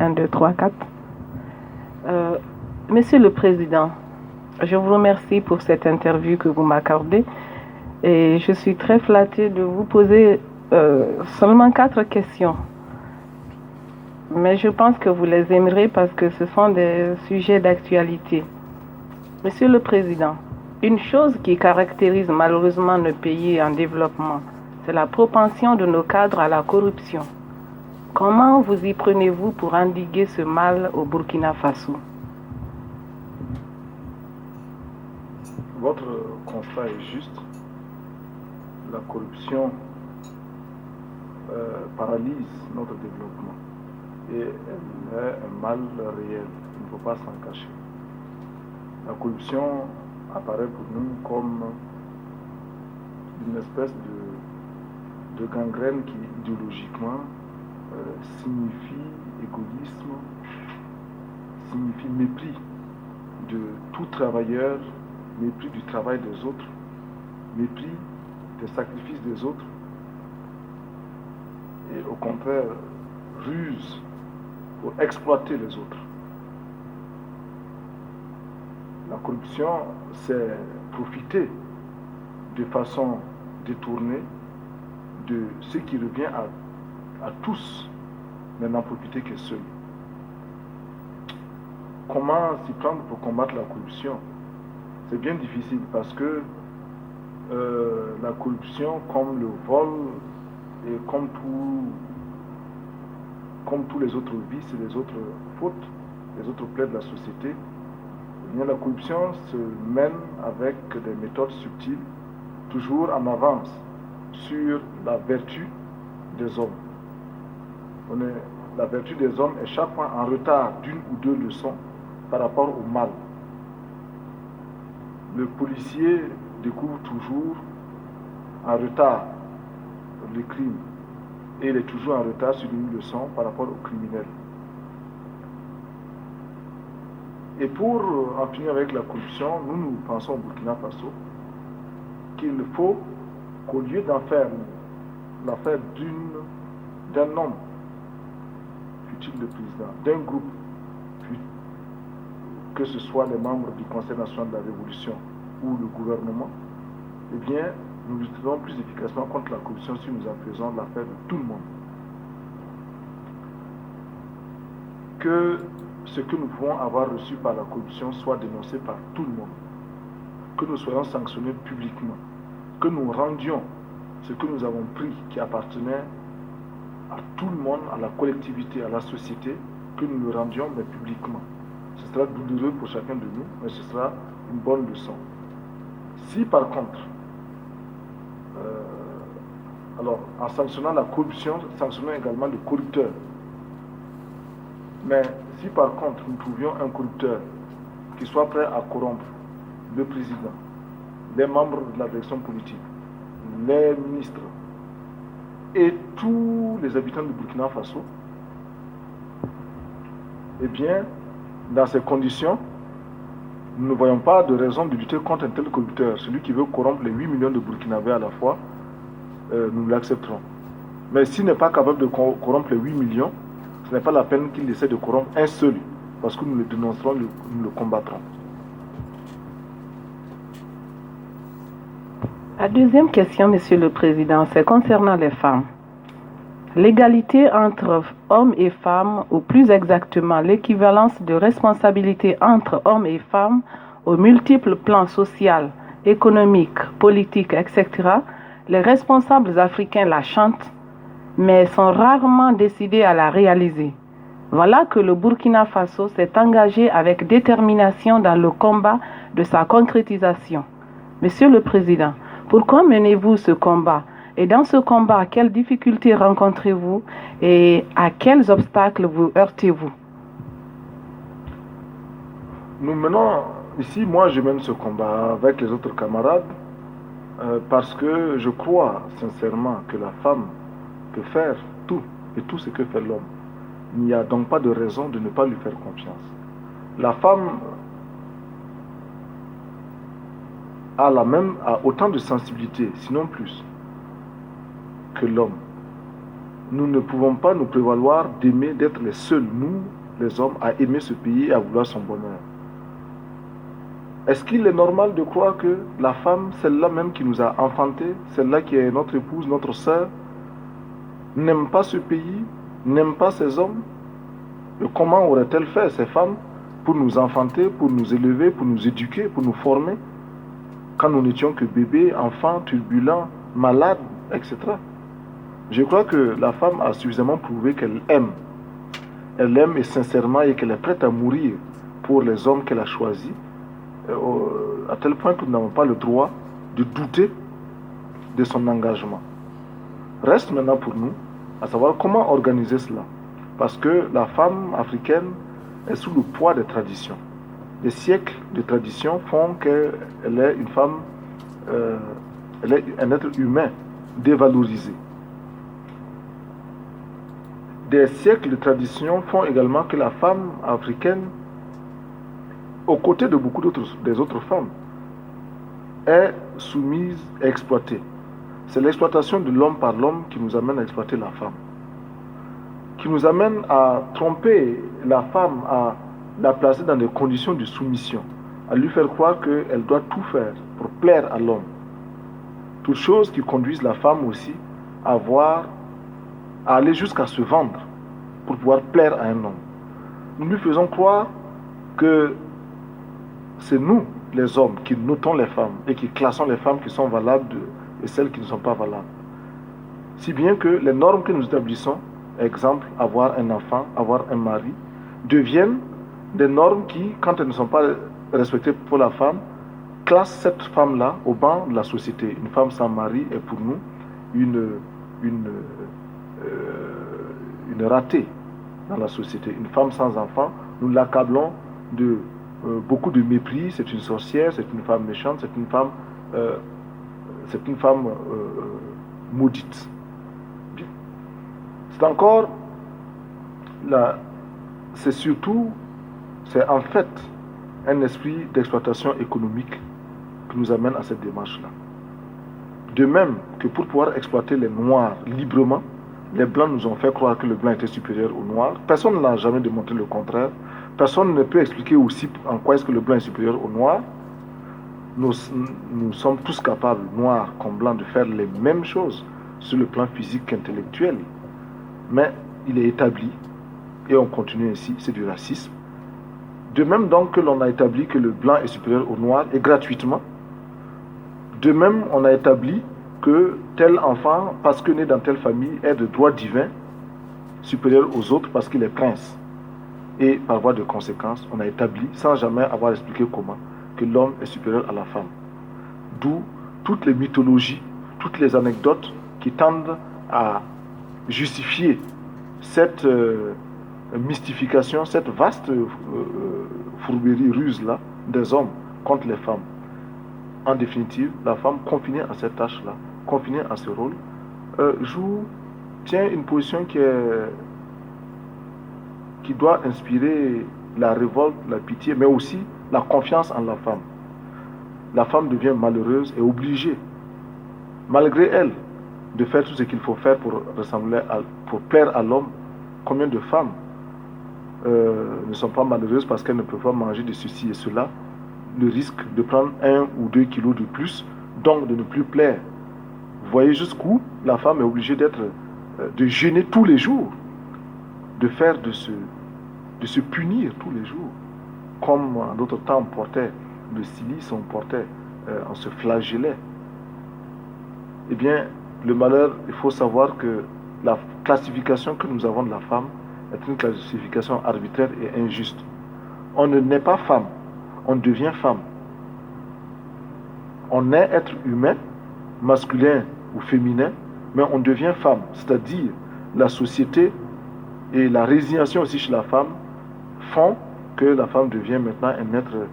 1, 2, 3, 4. Monsieur le Président, je vous remercie pour cette interview que vous m'accordez et je suis très flattée de vous poser seulement 4 questions. Mais je pense que vous les aimerez parce que ce sont des sujets d'actualité. Monsieur le Président, une chose qui caractérise malheureusement nos pays en développement, c'est la propension de nos cadres à la corruption. Comment vous y prenez-vous pour endiguer ce mal au Burkina Faso? Votre constat est juste. La corruption paralyse notre développement et elle est un mal réel. Il ne faut pas s'en cacher. La corruption apparaît pour nous comme une espèce de gangrène qui idéologiquement signifie égoïsme, signifie mépris de tout travailleur, mépris du travail des autres, mépris des sacrifices des autres, et au contraire, ruse pour exploiter les autres. La corruption, c'est profiter de façon détournée de ce qui revient à tous, mais n'en profiter que seuls. Comment s'y prendre pour combattre la corruption? C'est bien difficile parce que la corruption, comme le vol et comme tous les autres vices et les autres fautes, les autres plaies de la société, eh bien, la corruption se mène avec des méthodes subtiles, toujours en avance sur la vertu des hommes. La vertu des hommes est chaque fois en retard d'une ou deux leçons par rapport au mal. Le policier découvre toujours en retard le crime et il est toujours en retard sur une leçon par rapport au criminel. Et pour en finir avec la corruption, nous pensons au Burkina Faso qu'il faut qu'au lieu d'en faire l'affaire d'un homme, fut-il le président, d'un groupe, que ce soit les membres du Conseil national de la Révolution ou le gouvernement, eh bien, nous lutterons plus efficacement contre la corruption si nous en faisons l'affaire de tout le monde. Que ce que nous pouvons avoir reçu par la corruption soit dénoncé par tout le monde. Que nous soyons sanctionnés publiquement. Que nous rendions ce que nous avons pris qui appartenait à tout le monde, à la collectivité, à la société, que nous le rendions, mais publiquement. Ce sera douloureux pour chacun de nous, mais ce sera une bonne leçon. Si par contre, alors en sanctionnant la corruption, sanctionnons également le corrupteur. Mais si par contre nous trouvions un corrupteur qui soit prêt à corrompre le président, les membres de la direction politique, les ministres et tous les habitants du Burkina Faso, eh bien, dans ces conditions, nous ne voyons pas de raison de lutter contre un tel corrupteur. Celui qui veut corrompre les 8 millions de Burkinabés à la fois, nous l'accepterons. Mais s'il n'est pas capable de corrompre les 8 millions, ce n'est pas la peine qu'il essaie de corrompre un seul, parce que nous le dénoncerons, nous le combattrons. La deuxième question, Monsieur le Président, c'est concernant les femmes. L'égalité entre hommes et femmes, ou plus exactement l'équivalence de responsabilité entre hommes et femmes aux multiples plans social, économique, politique, etc., les responsables africains la chantent, mais sont rarement décidés à la réaliser. Voilà que le Burkina Faso s'est engagé avec détermination dans le combat de sa concrétisation. Monsieur le Président, pourquoi menez-vous ce combat? Et dans ce combat, quelles difficultés rencontrez-vous et à quels obstacles vous heurtez-vous? Nous menons, ici, moi je mène ce combat avec les autres camarades parce que je crois sincèrement que la femme peut faire tout et tout ce que fait l'homme. Il n'y a donc pas de raison de ne pas lui faire confiance. La femme a autant de sensibilité, sinon plus, que l'homme. nous ne pouvons pas nous prévaloir d'aimer, d'être les seuls, nous, les hommes, à aimer ce pays et à vouloir son bonheur. Est-ce qu'il est normal de croire que la femme, celle-là même qui nous a enfantés, celle-là qui est notre épouse, notre sœur, n'aime pas ce pays, n'aime pas ces hommes? Et comment aurait-elle fait, ces femmes, pour nous enfanter, pour nous élever, pour nous éduquer, pour nous former, quand nous n'étions que bébés, enfants, turbulents, malades, etc. Je crois que la femme a suffisamment prouvé qu'elle aime. Elle aime et sincèrement et qu'elle est prête à mourir pour les hommes qu'elle a choisis, à tel point que nous n'avons pas le droit de douter de son engagement. Reste maintenant pour nous à savoir comment organiser cela. Parce que la femme africaine est sous le poids des traditions. Des siècles de traditions font qu'elle est une femme, elle est un être humain dévalorisé. Des siècles de traditions font également que la femme africaine, aux côtés de beaucoup des autres femmes, est soumise et exploitée. C'est l'exploitation de l'homme par l'homme qui nous amène à exploiter la femme, qui nous amène à tromper la femme, à la placer dans des conditions de soumission, à lui faire croire qu'elle doit tout faire pour plaire à l'homme. Toutes choses qui conduisent la femme aussi à aller jusqu'à se vendre pour pouvoir plaire à un homme. Nous lui faisons croire que c'est nous, les hommes, qui notons les femmes et qui classons les femmes qui sont valables et celles qui ne sont pas valables. Si bien que les normes que nous établissons, exemple, avoir un enfant, avoir un mari, deviennent des normes qui, quand elles ne sont pas respectées pour la femme, classent cette femme-là au banc de la société. Une femme sans mari est pour nous une ratée dans la société. Une femme sans enfant, nous l'accablons de beaucoup de mépris. C'est une sorcière, c'est une femme méchante, c'est une femme maudite. Bien. C'est encore c'est en fait un esprit d'exploitation économique qui nous amène à cette démarche-là. De même que pour pouvoir exploiter les Noirs librement, les Blancs nous ont fait croire que le Blanc était supérieur au Noir. Personne ne l'a jamais démontré le contraire. Personne ne peut expliquer aussi en quoi est-ce que le Blanc est supérieur au Noir. Nous sommes tous capables, Noirs comme Blancs, de faire les mêmes choses sur le plan physique qu'intellectuel. Mais il est établi, et on continue ainsi, c'est du racisme. De même donc que l'on a établi que le Blanc est supérieur au Noir, et gratuitement. De même, on a établi que tel enfant, parce que né dans telle famille, est de droit divin, supérieur aux autres parce qu'il est prince. Et par voie de conséquence, on a établi, sans jamais avoir expliqué comment, que l'homme est supérieur à la femme. D'où toutes les mythologies, toutes les anecdotes qui tendent à justifier cette mystification, cette vaste fourberie ruse-là des hommes contre les femmes. En définitive, la femme confinée à cette tâche-là, confinée à ce rôle, tient une position qui doit inspirer la révolte, la pitié, mais aussi la confiance en la femme. La femme devient malheureuse et obligée, malgré elle, de faire tout ce qu'il faut faire pour plaire à l'homme. Combien de femmes ne sont pas malheureuses parce qu'elles ne peuvent pas manger de ceci et cela, le risque de prendre 1 ou 2 kilos de plus, donc de ne plus plaire. Vous voyez jusqu'où la femme est obligée de gêner tous les jours, de se punir tous les jours, comme en d'autres temps on portait le cilice, on se flagellait. Eh bien, le malheur, il faut savoir que la classification que nous avons de la femme est une classification arbitraire et injuste. On ne naît pas femme, on devient femme. On est être humain, masculin ou féminin, mais on devient femme. C'est-à-dire, la société et la résignation aussi chez la femme font que la femme devient maintenant un être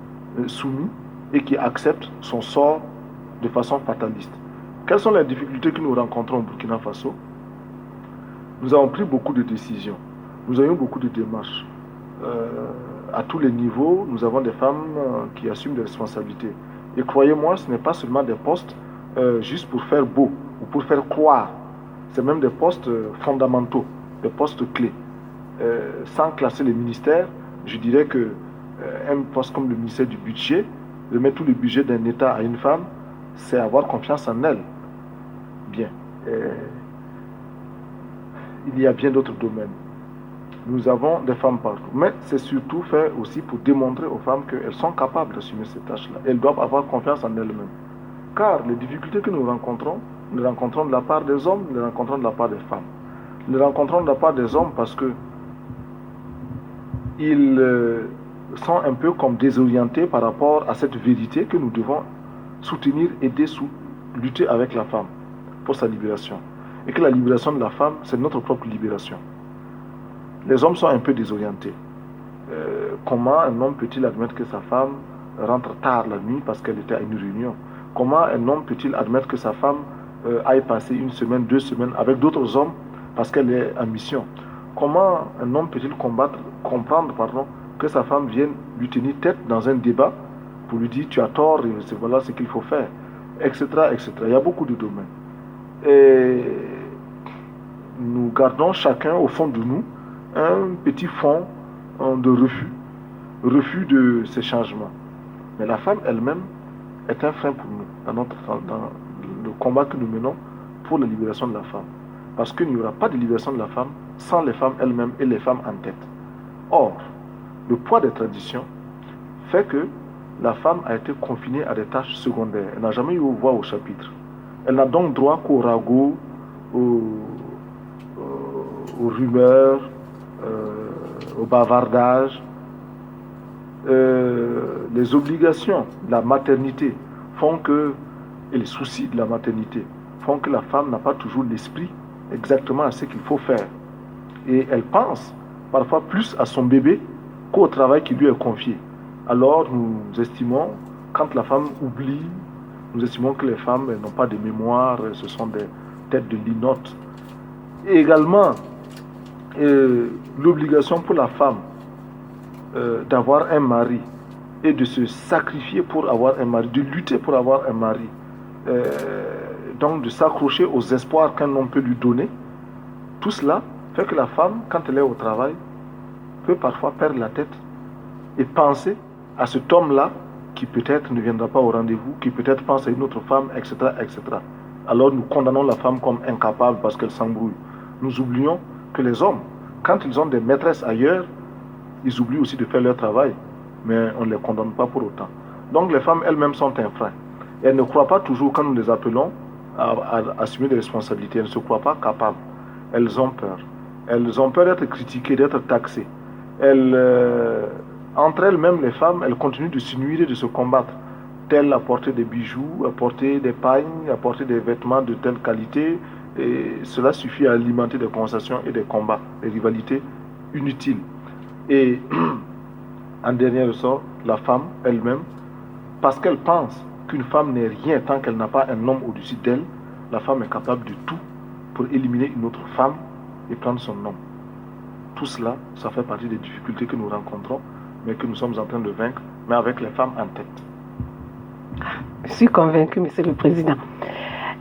soumis et qui accepte son sort de façon fataliste. Quelles sont les difficultés que nous rencontrons au Burkina Faso? Nous avons pris beaucoup de décisions. Nous avons eu beaucoup de démarches. À tous les niveaux, nous avons des femmes qui assument des responsabilités. Et croyez-moi, ce n'est pas seulement des postes juste pour faire beau ou pour faire croire c'est même des postes fondamentaux, des postes clés. Sans classer les ministères, je dirais que un poste comme le ministère du budget, remettre tout le budget d'un État à une femme, c'est avoir confiance en elle. Bien. Il y a bien d'autres domaines. Nous avons des femmes partout. Mais c'est surtout fait aussi pour démontrer aux femmes qu'elles sont capables d'assumer ces tâches-là. Elles doivent avoir confiance en elles-mêmes. Car les difficultés que nous rencontrons de la part des hommes, nous les rencontrons de la part des femmes. Nous les rencontrons de la part des hommes parce que ils sont un peu comme désorientés par rapport à cette vérité que nous devons soutenir, aider, lutter avec la femme pour sa libération. Et que la libération de la femme, c'est notre propre libération. Les hommes sont un peu désorientés. Comment un homme peut-il admettre que sa femme rentre tard la nuit parce qu'elle était à une réunion? Comment un homme peut-il admettre que sa femme aille passer une semaine, 2 semaines avec d'autres hommes parce qu'elle est en mission? Comment un homme peut-il comprendre que sa femme vienne lui tenir tête dans un débat pour lui dire tu as tort et voilà ce qu'il faut faire, etc., etc. Il y a beaucoup de domaines. Et nous gardons chacun au fond de nous un petit fond de refus de ces changements. Mais la femme elle-même est un frein pour nous dans le combat que nous menons pour la libération de la femme. Parce qu'il n'y aura pas de libération de la femme sans les femmes elles-mêmes et les femmes en tête. Or, le poids des traditions fait que la femme a été confinée à des tâches secondaires. Elle n'a jamais eu voix au chapitre. Elle n'a donc droit qu'au ragot, aux rumeurs, au bavardage. Les obligations de la maternité font que, et les soucis de la maternité font que la femme n'a pas toujours l'esprit exactement à ce qu'il faut faire. Et elle pense parfois plus à son bébé qu'au travail qui lui est confié. Alors nous estimons, quand la femme oublie, nous estimons que les femmes n'ont pas de mémoire, ce sont des têtes de linotte. Et également, l'obligation pour la femme d'avoir un mari et de se sacrifier pour avoir un mari, de lutter pour avoir un mari, donc de s'accrocher aux espoirs qu'un homme peut lui donner, tout cela fait que la femme, quand elle est au travail, peut parfois perdre la tête et penser à cet homme-là qui peut-être ne viendra pas au rendez-vous, qui peut-être pense à une autre femme, etc., etc. Alors nous condamnons la femme comme incapable parce qu'elle s'embrouille. Nous oublions que les hommes, quand ils ont des maîtresses ailleurs, ils oublient aussi de faire leur travail, mais on ne les condamne pas pour autant. Donc les femmes elles-mêmes sont un frein. Elles ne croient pas toujours, quand nous les appelons à assumer des responsabilités, elles ne se croient pas capables. Elles ont peur. Elles ont peur d'être critiquées, d'être taxées. Entre elles-mêmes, les femmes, elles continuent de s'unir et de se combattre. Telle apporter des bijoux, apporter des pagnes, apporter des vêtements de telle qualité. Et cela suffit à alimenter des conversations et des combats, des rivalités inutiles. Et en dernier ressort, la femme elle-même, parce qu'elle pense qu'une femme n'est rien tant qu'elle n'a pas un homme au-dessus d'elle, la femme est capable de tout pour éliminer une autre femme et prendre son homme. Tout cela, ça fait partie des difficultés que nous rencontrons, mais que nous sommes en train de vaincre, mais avec les femmes en tête. Je suis convaincu, Monsieur le Président.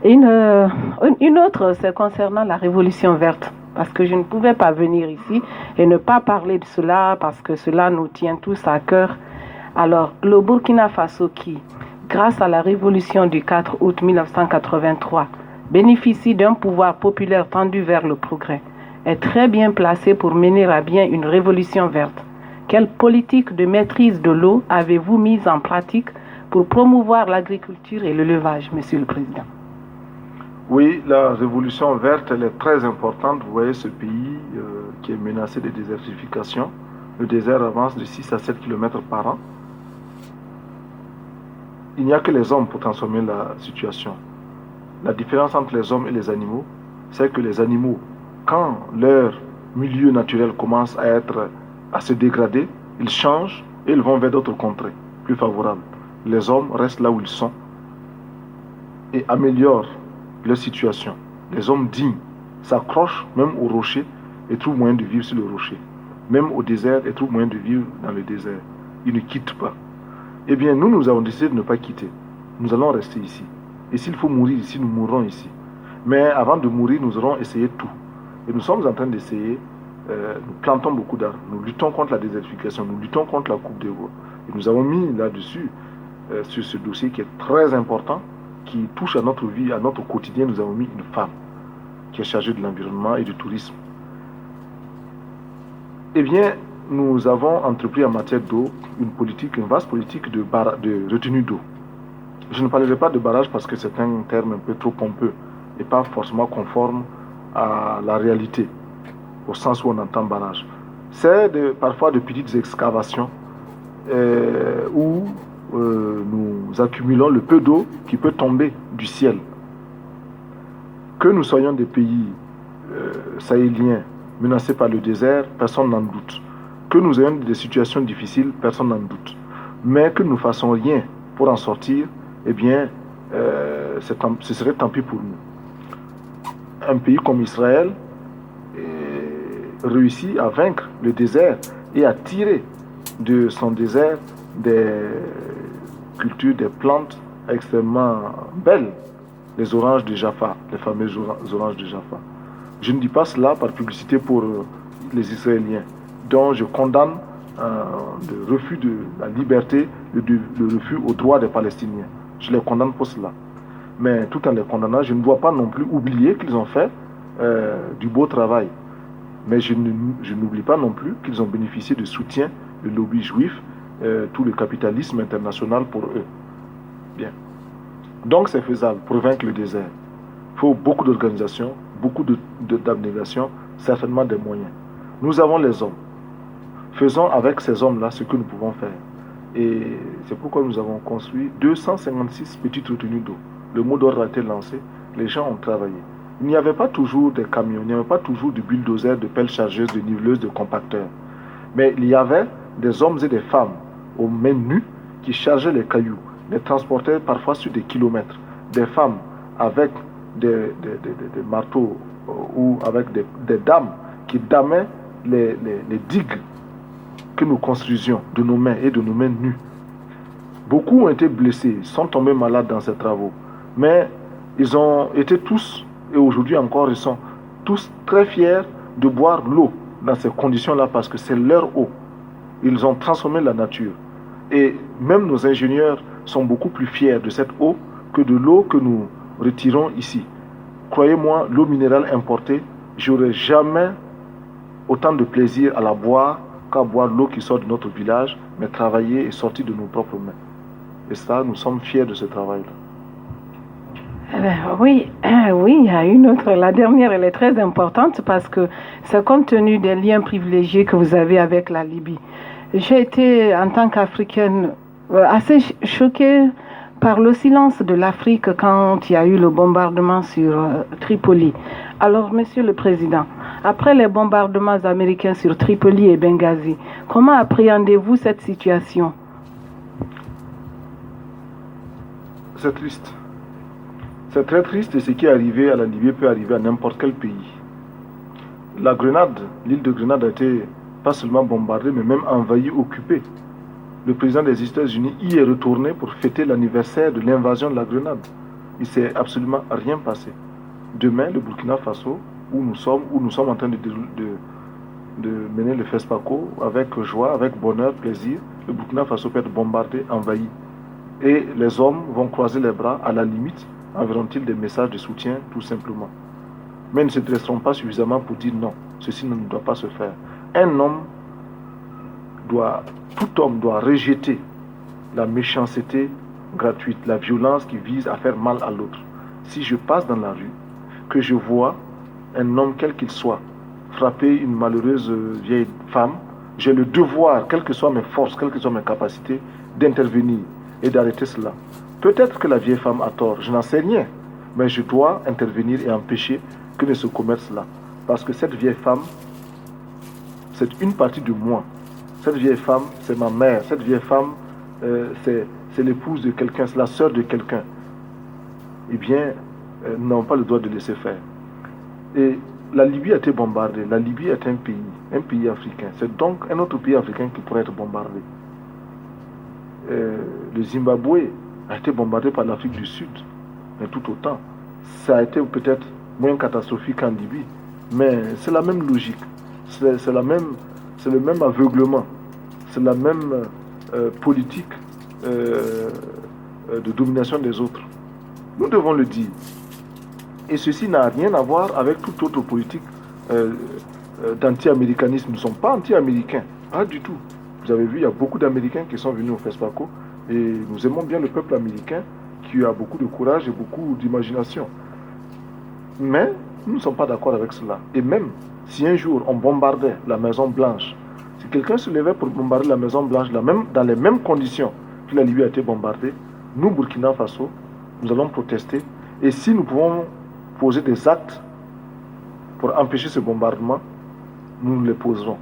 Une autre, c'est concernant la Révolution verte, parce que je ne pouvais pas venir ici et ne pas parler de cela, parce que cela nous tient tous à cœur. Alors, le Burkina Faso qui, grâce à la Révolution du 4 août 1983, bénéficie d'un pouvoir populaire tendu vers le progrès, est très bien placé pour mener à bien une révolution verte. Quelle politique de maîtrise de l'eau avez-vous mise en pratique pour promouvoir l'agriculture et l'élevage, Monsieur le Président? Oui, la révolution verte, elle est très importante. Vous voyez ce pays qui est menacé de désertification. Le désert avance de 6 à 7 km par an. Il n'y a que les hommes pour transformer la situation. La différence entre les hommes et les animaux, c'est que les animaux, quand leur milieu naturel commence à se dégrader, ils changent et ils vont vers d'autres contrées plus favorables. Les hommes restent là où ils sont et améliorent leur situation. Les hommes dignes s'accrochent même au rocher et trouvent moyen de vivre sur le rocher. Même au désert, et trouvent moyen de vivre dans le désert. Ils ne quittent pas. Eh bien, nous avons décidé de ne pas quitter. Nous allons rester ici. Et s'il faut mourir ici, nous mourrons ici. Mais avant de mourir, nous aurons essayé tout. Et nous sommes en train d'essayer, nous plantons beaucoup d'arbres, nous luttons contre la désertification, nous luttons contre la coupe de bois. Et nous avons mis là-dessus, sur ce dossier qui est très important, qui touche à notre vie, à notre quotidien, nous avons mis une femme qui est chargée de l'environnement et du tourisme. Eh bien, nous avons entrepris en matière d'eau une vaste politique de retenue d'eau. Je ne parlerai pas de barrage parce que c'est un terme un peu trop pompeux et pas forcément conforme à la réalité, au sens où on entend barrage. C'est parfois de petites excavations où nous accumulons le peu d'eau qui peut tomber du ciel. Que nous soyons des pays sahéliens menacés par le désert, personne n'en doute. Que nous ayons des situations difficiles, personne n'en doute. Mais que nous ne fassons rien pour en sortir, eh bien, ce serait tant pis pour nous. Un pays comme Israël réussit à vaincre le désert et à tirer de son désert des cultures, des plantes extrêmement belles, les oranges de Jaffa, les fameuses oranges de Jaffa. Je ne dis pas cela par publicité pour les Israéliens, dont je condamne le refus de la liberté, le refus aux droits des Palestiniens. Je les condamne pour cela. Mais tout en les condamnant, je ne dois pas non plus oublier qu'ils ont fait du beau travail. Mais je n'oublie pas non plus qu'ils ont bénéficié de soutien du lobby juif, tout le capitalisme international pour eux. Bien. Donc c'est faisable pour vaincre le désert. Il faut beaucoup d'organisation, beaucoup d'abnégation, certainement des moyens. Nous avons les hommes. Faisons avec ces hommes-là ce que nous pouvons faire. Et c'est pourquoi nous avons construit 256 petites retenues d'eau. Le mot d'ordre a été lancé, les gens ont travaillé. Il n'y avait pas toujours des camions, il n'y avait pas toujours de bulldozers, de pelles chargeuses, de niveleuses, de compacteurs. Mais il y avait des hommes et des femmes aux mains nues qui chargeaient les cailloux, les transportaient parfois sur des kilomètres. Des femmes avec des marteaux ou avec des dames qui damaient les digues que nous construisions de nos mains et de nos mains nues. Beaucoup ont été blessés, sont tombés malades dans ces travaux. Mais ils ont été tous, et aujourd'hui encore, ils sont tous très fiers de boire l'eau dans ces conditions-là parce que c'est leur eau. Ils ont transformé la nature. Et même nos ingénieurs sont beaucoup plus fiers de cette eau que de l'eau que nous retirons ici. Croyez-moi, l'eau minérale importée, j'aurais jamais autant de plaisir à la boire qu'à boire l'eau qui sort de notre village, mais travailler et sortir de nos propres mains. Et ça, nous sommes fiers de ce travail-là. Oui, il y a une autre. La dernière, elle est très importante parce que c'est compte tenu des liens privilégiés que vous avez avec la Libye. J'ai été, en tant qu'Africaine, assez choquée par le silence de l'Afrique quand il y a eu le bombardement sur Tripoli. Alors, Monsieur le Président, après les bombardements américains sur Tripoli et Benghazi, comment appréhendez-vous cette situation? C'est triste. C'est très triste et ce qui est arrivé à la Libye peut arriver à n'importe quel pays. La Grenade, l'île de Grenade a été pas seulement bombardée, mais même envahie, occupée. Le président des États-Unis y est retourné pour fêter l'anniversaire de l'invasion de la Grenade. Il ne s'est absolument rien passé. Demain, le Burkina Faso, où nous sommes en train de mener le FESPACO avec joie, avec bonheur, plaisir, le Burkina Faso peut être bombardé, envahi. Et les hommes vont croiser les bras, à la limite, enverront-ils des messages de soutien, tout simplement. Mais ils ne se dresseront pas suffisamment pour dire non, ceci ne doit pas se faire. Tout homme doit rejeter la méchanceté gratuite, la violence qui vise à faire mal à l'autre. Si je passe dans la rue, que je vois un homme quel qu'il soit frapper une malheureuse vieille femme, j'ai le devoir, quelles que soient mes forces, quelles que soient mes capacités, d'intervenir et d'arrêter cela. Peut-être que la vieille femme a tort, je n'en sais rien, mais je dois intervenir et empêcher que ne se commette cela. Parce que cette vieille femme, c'est une partie de moi. Cette vieille femme, c'est ma mère. Cette vieille femme, c'est l'épouse de quelqu'un, c'est la sœur de quelqu'un. Eh bien, nous n'avons pas le droit de laisser faire. Et la Libye a été bombardée. La Libye est un pays africain. C'est donc un autre pays africain qui pourrait être bombardé. Le Zimbabwe a été bombardé par l'Afrique du Sud, mais tout autant. Ça a été peut-être moins catastrophique qu'en Libye. Mais c'est la même logique, c'est le même aveuglement, c'est la même politique de domination des autres. Nous devons le dire. Et ceci n'a rien à voir avec toute autre politique d'anti-américanisme. Nous ne sommes pas anti-américains, pas du tout. Vous avez vu, il y a beaucoup d'Américains qui sont venus au FESPACO et nous aimons bien le peuple américain qui a beaucoup de courage et beaucoup d'imagination. Mais nous ne sommes pas d'accord avec cela. Et même si un jour on bombardait la Maison Blanche, si quelqu'un se levait pour bombarder la Maison Blanche dans les mêmes conditions que la Libye a été bombardée, nous, Burkina Faso, nous allons protester. Et si nous pouvons poser des actes pour empêcher ce bombardement, nous les poserons.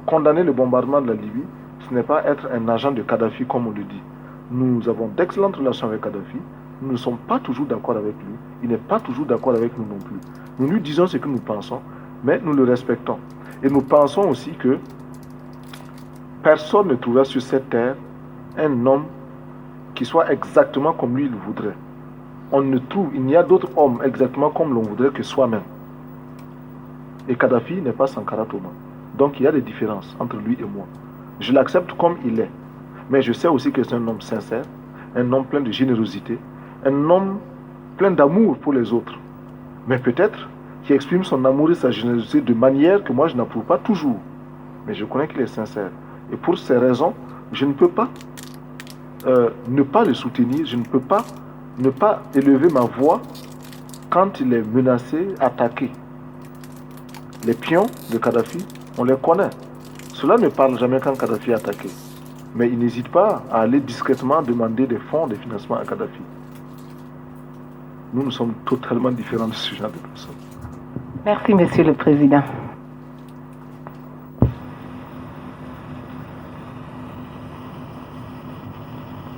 Condamner le bombardement de la Libye, ce n'est pas être un agent de Kadhafi comme on le dit. Nous avons d'excellentes relations avec Kadhafi. Nous ne sommes pas toujours d'accord avec lui. Il n'est pas toujours d'accord avec nous non plus. Nous lui disons ce que nous pensons, mais nous le respectons. Et nous pensons aussi que personne ne trouvera sur cette terre un homme qui soit exactement comme lui il voudrait. Il n'y a d'autres hommes exactement comme l'on voudrait que soi-même. Et Kadhafi n'est pas Sankara Toma. Donc il y a des différences entre lui et moi. Je l'accepte comme il est. Mais je sais aussi que c'est un homme sincère, un homme plein de générosité, un homme plein d'amour pour les autres. Mais peut-être qu'il exprime son amour et sa générosité de manière que moi je n'approuve pas toujours. Mais je connais qu'il est sincère. Et pour ces raisons, je ne peux pas ne pas le soutenir, je ne peux pas ne pas élever ma voix quand il est menacé, attaqué. Les pions de Kadhafi, on les connaît. Cela ne parle jamais quand Kadhafi est attaqué. Mais il n'hésite pas à aller discrètement demander des fonds, des financements à Kadhafi. Nous sommes totalement différents de ce genre de personnes. Merci, Monsieur le Président.